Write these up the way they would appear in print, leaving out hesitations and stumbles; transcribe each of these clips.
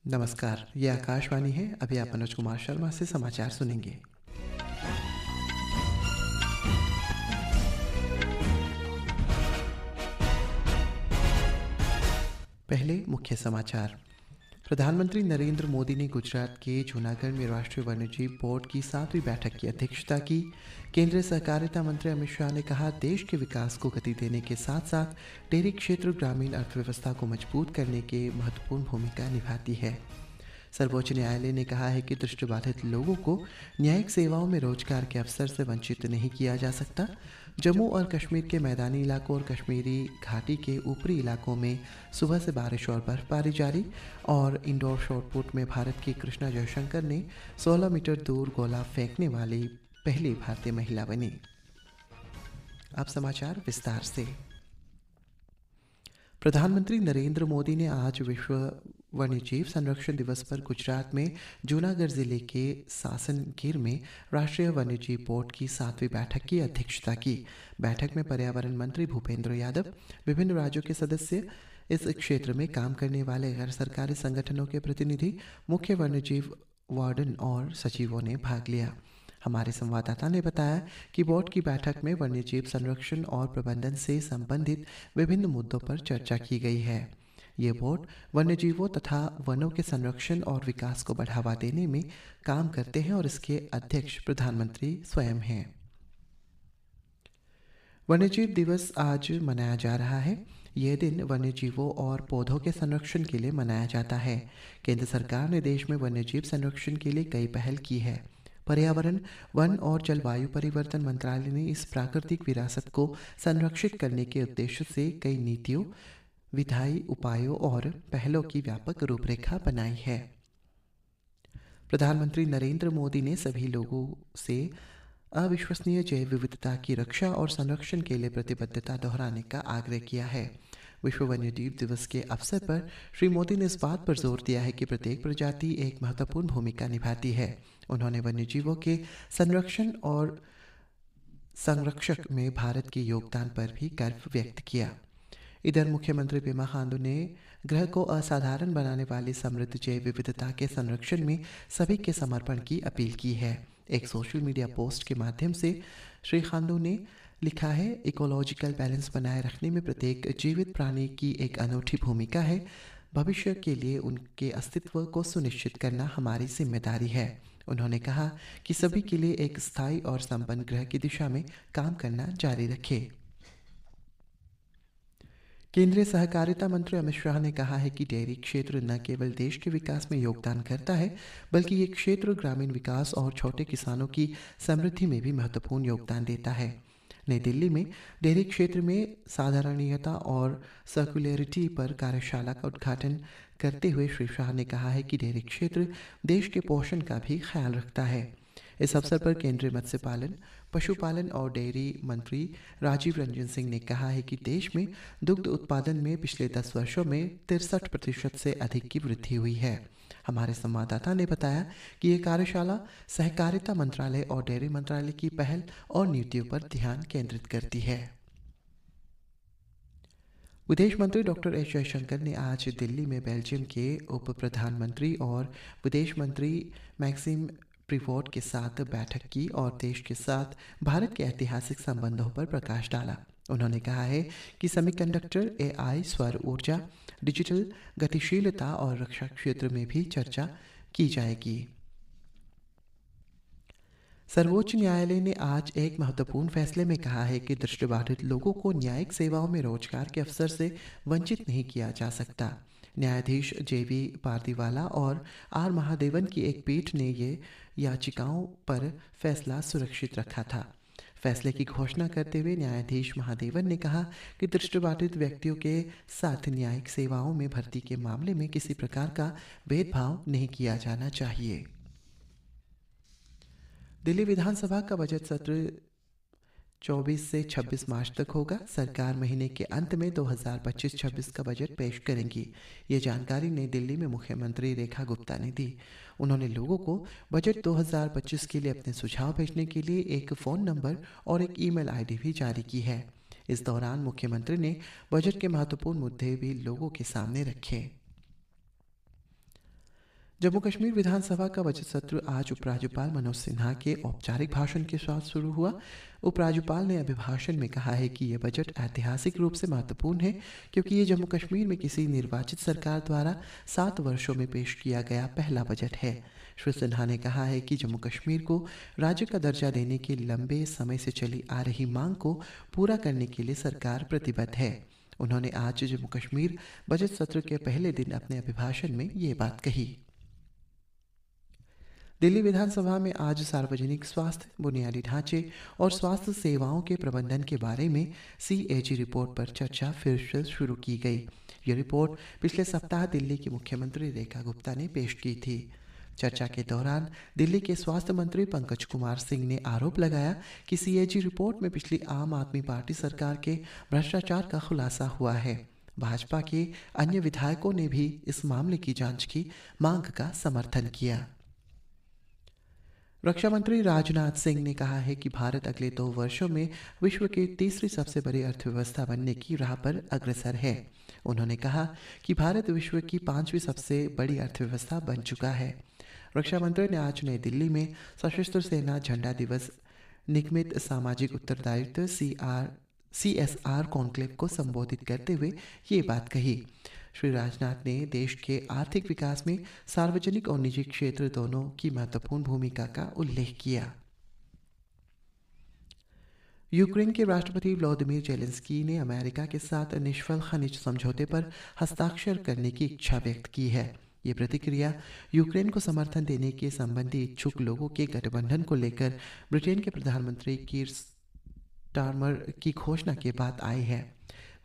नमस्कार, ये आकाशवाणी है। अभी आप मनोज कुमार शर्मा से समाचार सुनेंगे। पहले मुख्य समाचार। प्रधानमंत्री नरेंद्र मोदी ने गुजरात के जूनागढ़ में राष्ट्रीय वन्यजीव बोर्ड की 7वीं बैठक की अध्यक्षता की। केंद्रीय सहकारिता मंत्री अमित शाह ने कहा, देश के विकास को गति देने के साथ साथ डेयरी क्षेत्र ग्रामीण अर्थव्यवस्था को मजबूत करने के महत्वपूर्ण भूमिका निभाती है। सर्वोच्च न्यायालय ने कहा है कि दृष्टिबाधित लोगों को न्यायिक सेवाओं में रोजगार के अवसर से वंचित नहीं किया जा सकता। जम्मू और कश्मीर के मैदानी इलाकों और कश्मीरी घाटी के ऊपरी इलाकों में सुबह से बारिश और बर्फबारी जारी। और इंडोर शॉटपुट में भारत की कृष्णा जयशंकर ने 16 मीटर दूर गोला फेंकने वाली पहली भारतीय महिला बनी। अब समाचार विस्तार से। प्रधानमंत्री नरेंद्र मोदी ने आज विश्व वन्यजीव संरक्षण दिवस पर गुजरात में जूनागढ़ जिले के सासनगीर में राष्ट्रीय वन्यजीव बोर्ड की 7वीं बैठक की अध्यक्षता की। बैठक में पर्यावरण मंत्री भूपेंद्र यादव, विभिन्न राज्यों के सदस्य, इस क्षेत्र में काम करने वाले गैर सरकारी संगठनों के प्रतिनिधि, मुख्य वन्यजीव वार्डन और सचिवों ने भाग लिया। हमारे संवाददाता ने बताया कि बोर्ड की बैठक में वन्यजीव संरक्षण और प्रबंधन से संबंधित विभिन्न मुद्दों पर चर्चा की गई है। ये बोर्ड वन्यजीवों तथा वनों के संरक्षण और विकास को बढ़ावा देने में काम करते हैं और इसके अध्यक्ष प्रधानमंत्री स्वयं हैं। वन्यजीव दिवस आज मनाया जा रहा है। यह दिन वन्यजीवों और पौधों के संरक्षण के लिए मनाया जाता है। केंद्र सरकार ने देश में वन्यजीव संरक्षण के लिए कई पहल की है। पर्यावरण, वन और जलवायु परिवर्तन मंत्रालय ने इस प्राकृतिक विरासत को संरक्षित करने के उद्देश्य से कई नीतियों, विधायी उपायों और पहलों की व्यापक रूपरेखा बनाई है। प्रधानमंत्री नरेंद्र मोदी ने सभी लोगों से अविश्वसनीय जैव विविधता की रक्षा और संरक्षण के लिए प्रतिबद्धता दोहराने का आग्रह किया है। विश्व वन्यजीव दिवस के अवसर पर श्री मोदी ने इस बात पर जोर दिया है कि प्रत्येक प्रजाति एक महत्वपूर्ण भूमिका निभाती है। उन्होंने वन्यजीवों के संरक्षण और संरक्षक में भारत के योगदान पर भी गर्व व्यक्त किया। इधर मुख्यमंत्री पेमा खांडू ने ग्रह को असाधारण बनाने वाली समृद्ध जैव विविधता के संरक्षण में सभी के समर्पण की अपील की है। एक सोशल मीडिया पोस्ट के माध्यम से श्री खांडू ने लिखा है, इकोलॉजिकल बैलेंस बनाए रखने में प्रत्येक जीवित प्राणी की एक अनूठी भूमिका है। भविष्य के लिए उनके अस्तित्व को सुनिश्चित करना हमारी जिम्मेदारी है। उन्होंने कहा कि सभी के लिए एक स्थायी और संपन्न ग्रह की दिशा में काम करना जारी रखें। केंद्रीय सहकारिता मंत्री अमित शाह ने कहा है कि डेयरी क्षेत्र न केवल देश के विकास में योगदान करता है, बल्कि ये क्षेत्र ग्रामीण विकास और छोटे किसानों की समृद्धि में भी महत्वपूर्ण योगदान देता है। नई दिल्ली में डेयरी क्षेत्र में साधारणीयता और सर्कुलरिटी पर कार्यशाला का उद्घाटन करते हुए श्री शाह ने कहा है कि डेयरी क्षेत्र देश के पोषण का भी ख्याल रखता है। इस अवसर पर केंद्रीय मत्स्य पालन, पशुपालन और डेयरी मंत्री राजीव रंजन सिंह ने कहा है कि देश में दुग्ध उत्पादन में पिछले 10 वर्षों में 63% से अधिक की वृद्धि हुई है। हमारे संवाददाता ने बताया कि ये कार्यशाला सहकारिता मंत्रालय और डेयरी मंत्रालय की पहल और नीतियों पर ध्यान केंद्रित करती है। विदेश मंत्री डॉक्टर एस जयशंकर ने आज दिल्ली में बेल्जियम के उप प्रधानमंत्री और विदेश मंत्री मैक्सिम प्रिवोट के साथ बैठक की और देश के साथ भारत के ऐतिहासिक संबंधों पर प्रकाश डाला। उन्होंने कहा है कि सेमीकंडक्टर, एआई, सौर ऊर्जा, डिजिटल गतिशीलता और रक्षा क्षेत्र में भी चर्चा की जाएगी। सर्वोच्च न्यायालय ने आज एक महत्वपूर्ण फैसले में कहा है कि दृष्टिबाधित लोगों को न्यायिक सेवाओं में रोजगार के अवसर से वंचित नहीं किया जा सकता। न्यायाधीश जेवी पारदीवाला और आर महादेवन की एक पीठ ने ये याचिकाओं पर फैसला सुरक्षित रखा था। फैसले की घोषणा करते हुए न्यायाधीश महादेवन ने कहा कि दृष्टिबाधित व्यक्तियों के साथ न्यायिक सेवाओं में भर्ती के मामले में किसी प्रकार का भेदभाव नहीं किया जाना चाहिए। दिल्ली विधानसभा का बजट सत्र 24 से 26 मार्च तक होगा। सरकार महीने के अंत में 2025-26 का बजट पेश करेंगी। ये जानकारी नई दिल्ली में मुख्यमंत्री रेखा गुप्ता ने दी। उन्होंने लोगों को बजट 2025 के लिए अपने सुझाव भेजने के लिए एक फ़ोन नंबर और एक ईमेल आईडी भी जारी की है। इस दौरान मुख्यमंत्री ने बजट के महत्वपूर्ण मुद्दे भी लोगों के सामने रखे। जम्मू कश्मीर विधानसभा का बजट सत्र आज उपराज्यपाल मनोज सिन्हा के औपचारिक भाषण के साथ शुरू हुआ। उपराज्यपाल ने अभिभाषण में कहा है कि यह बजट ऐतिहासिक रूप से महत्वपूर्ण है, क्योंकि ये जम्मू कश्मीर में किसी निर्वाचित सरकार द्वारा 7 वर्षों में पेश किया गया पहला बजट है। श्री सिन्हा ने कहा है कि जम्मू कश्मीर को राज्य का दर्जा देने की लंबे समय से चली आ रही मांग को पूरा करने के लिए सरकार प्रतिबद्ध है। उन्होंने आज जम्मू कश्मीर बजट सत्र के पहले दिन अपने अभिभाषण में ये बात कही। दिल्ली विधानसभा में आज सार्वजनिक स्वास्थ्य, बुनियादी ढांचे और स्वास्थ्य सेवाओं के प्रबंधन के बारे में CAG रिपोर्ट पर चर्चा फिर से शुरू की गई। ये रिपोर्ट पिछले सप्ताह दिल्ली की मुख्यमंत्री रेखा गुप्ता ने पेश की थी। चर्चा के दौरान दिल्ली के स्वास्थ्य मंत्री पंकज कुमार सिंह ने आरोप लगाया कि CAG रिपोर्ट में पिछली आम आदमी पार्टी सरकार के भ्रष्टाचार का खुलासा हुआ है। भाजपा के अन्य विधायकों ने भी इस मामले की जांच की मांग का समर्थन किया। रक्षा मंत्री राजनाथ सिंह ने कहा है कि भारत अगले 2 वर्षों में विश्व की तीसरी सबसे बड़ी अर्थव्यवस्था बनने की राह पर अग्रसर है। उन्होंने कहा कि भारत विश्व की 5वीं सबसे बड़ी अर्थव्यवस्था बन चुका है। रक्षा मंत्री ने आज नई दिल्ली में सशस्त्र सेना झंडा दिवस निगमित सामाजिक उत्तरदायित्व CSR कॉन्क्लेव को संबोधित करते हुए ये बात कही। श्री राजनाथ ने देश के आर्थिक विकास में सार्वजनिक और निजी क्षेत्र दोनों की महत्वपूर्ण भूमिका का उल्लेख किया। यूक्रेन के राष्ट्रपति व्लादिमीर जेलेंस्की ने अमेरिका के साथ निष्फल खनिज समझौते पर हस्ताक्षर करने की इच्छा व्यक्त की है। ये प्रतिक्रिया यूक्रेन को समर्थन देने के संबंधी इच्छुक लोगों के गठबंधन को लेकर ब्रिटेन के प्रधानमंत्री कीर स्टारमर की घोषणा के बाद आई है।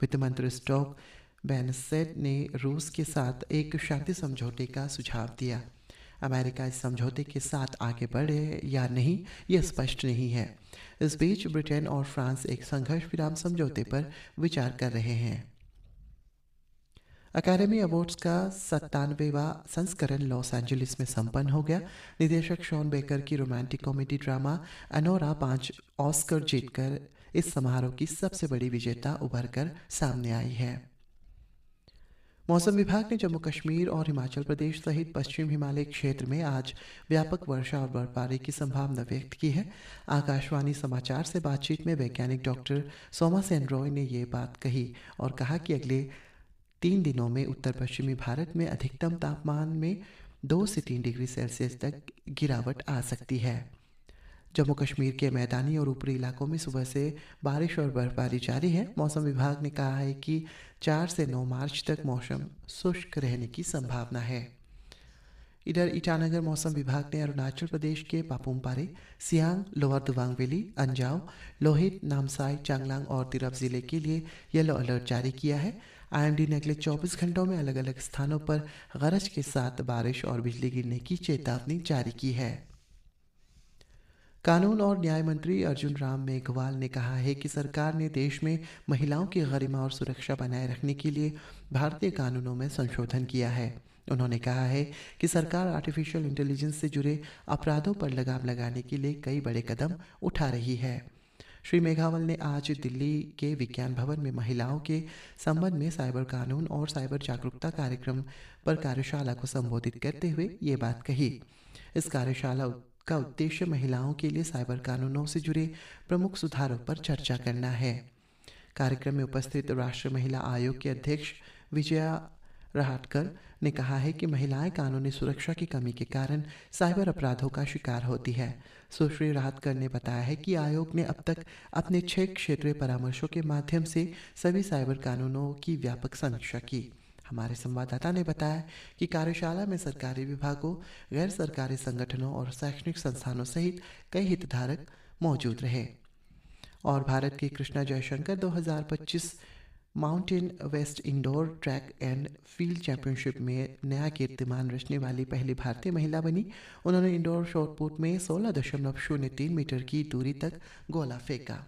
वित्त मंत्री स्टॉक बेनेसेट ने रूस के साथ एक शांति समझौते का सुझाव दिया। अमेरिका इस समझौते के साथ आगे बढ़े या नहीं, यह स्पष्ट नहीं है। इस बीच ब्रिटेन और फ्रांस एक संघर्ष विराम समझौते पर विचार कर रहे हैं। अकादमी अवार्ड्स का 97वां संस्करण लॉस एंजलिस में संपन्न हो गया। निदेशक शॉन बेकर की romantic comedy drama Anora 5 Oscar जीतकर इस समारोह की सबसे बड़ी विजेता उभर कर सामने आई है। मौसम विभाग ने जम्मू कश्मीर और हिमाचल प्रदेश सहित पश्चिम हिमालय क्षेत्र में आज व्यापक वर्षा और बर्फबारी की संभावना व्यक्त की है। आकाशवाणी समाचार से बातचीत में वैज्ञानिक डॉक्टर सोमा सेन रॉय ने ये बात कही और कहा कि अगले 3 दिनों में उत्तर पश्चिमी भारत में अधिकतम तापमान में 2 से 3 डिग्री सेल्सियस तक गिरावट आ सकती है। जम्मू कश्मीर के मैदानी और ऊपरी इलाकों में सुबह से बारिश और बर्फबारी जारी है। मौसम विभाग ने कहा है कि 4 से 9 मार्च तक मौसम शुष्क रहने की संभावना है। इधर ईटानगर मौसम विभाग ने अरुणाचल प्रदेश के पापुम-पारे, सियांग, लोअर दिबांग वैली, अंजाव, लोहित, नामसाई, चांगलांग और तिरप जिले के लिए येलो अलर्ट जारी किया है। IMD ने अगले 24 घंटों में अलग अलग स्थानों पर गरज के साथ बारिश और बिजली गिरने की चेतावनी जारी की है। कानून और न्याय मंत्री अर्जुन राम मेघवाल ने कहा है कि सरकार ने देश में महिलाओं की गरिमा और सुरक्षा बनाए रखने के लिए भारतीय कानूनों में संशोधन किया है। उन्होंने कहा है कि सरकार आर्टिफिशियल इंटेलिजेंस से जुड़े अपराधों पर लगाम लगाने के लिए कई बड़े कदम उठा रही है। श्री मेघवाल ने आज दिल्ली के विज्ञान भवन में महिलाओं के संबंध में साइबर कानून और साइबर जागरूकता कार्यक्रम पर कार्यशाला को संबोधित करते हुए ये बात कही। इस कार्यशाला का उद्देश्य महिलाओं के लिए साइबर कानूनों से जुड़े प्रमुख सुधारों पर चर्चा करना है। कार्यक्रम में उपस्थित राष्ट्रीय महिला आयोग के अध्यक्ष विजया रहाटकर ने कहा है कि महिलाएं कानूनी सुरक्षा की कमी के कारण साइबर अपराधों का शिकार होती है। सुश्री रहाटकर ने बताया है कि आयोग ने अब तक अपने 6 क्षेत्रीय परामर्शों के माध्यम से सभी साइबर कानूनों की व्यापक समीक्षा की। हमारे संवाददाता ने बताया कि कार्यशाला में सरकारी विभागों, गैर सरकारी संगठनों और शैक्षणिक संस्थानों सहित कई हितधारक मौजूद रहे। और भारत की Krishna Jaishankar 2025 mountain west indoor track and field championship में नया कीर्तिमान रचने वाली पहली भारतीय महिला बनी। उन्होंने इंडोर शॉटपुट में 16.03 मीटर की दूरी तक गोला फेंका।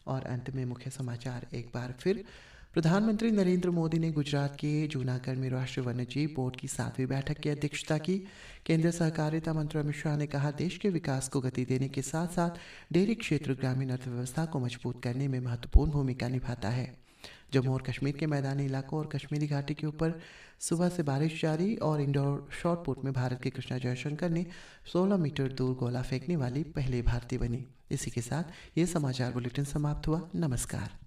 और अंत में मुख्य समाचार एक बार फिर। प्रधानमंत्री नरेंद्र मोदी ने गुजरात के जूनागढ़ में राष्ट्रीय वन्यजीव बोर्ड की 7वीं बैठक की अध्यक्षता की। केंद्रीय सहकारिता मंत्री अमित शाह ने कहा, देश के विकास को गति देने के साथ साथ डेयरी क्षेत्र ग्रामीण अर्थव्यवस्था को मजबूत करने में महत्वपूर्ण भूमिका निभाता है। जम्मू और कश्मीर के मैदानी इलाकों और कश्मीरी घाटी के ऊपर सुबह से बारिश जारी और इंडोर शॉट पुट में भारत की कृष्णा जयशंकर ने 16 मीटर दूर गोला फेंकने वाली पहली भारतीय बनी। इसी के साथ ये समाचार बुलेटिन समाप्त हुआ। नमस्कार।